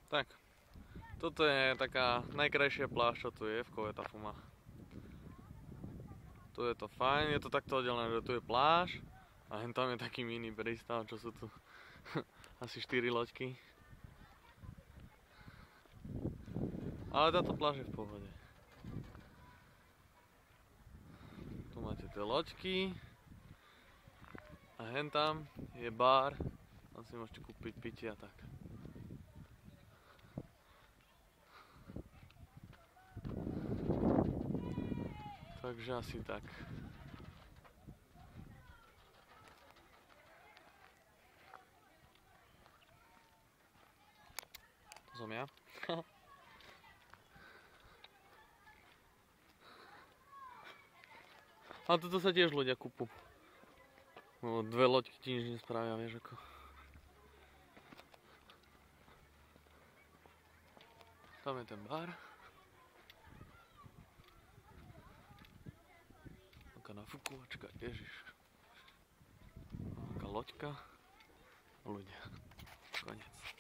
Tak, toto je taká najkrajšia pláž, čo tu je v Cove Tafuma. Tu je to fajn, je to takto oddelené, že tu je pláž a hen tam je taký mini prístav, čo sú tu asi 4 loďky. Ale táto pláž je v pohode. Tu máte tie loďky a hen tam je bar, tam si môžete kúpiť pitie a tak. Takže asi tak. To som ja. A toto sa tiež ľudia kúpu. No, 2 loďky ti nič nespravia, vieš ako. Tam je ten bar. Taká nafúkovačka, ježiš. Taká loďka. Ľudia. Konec.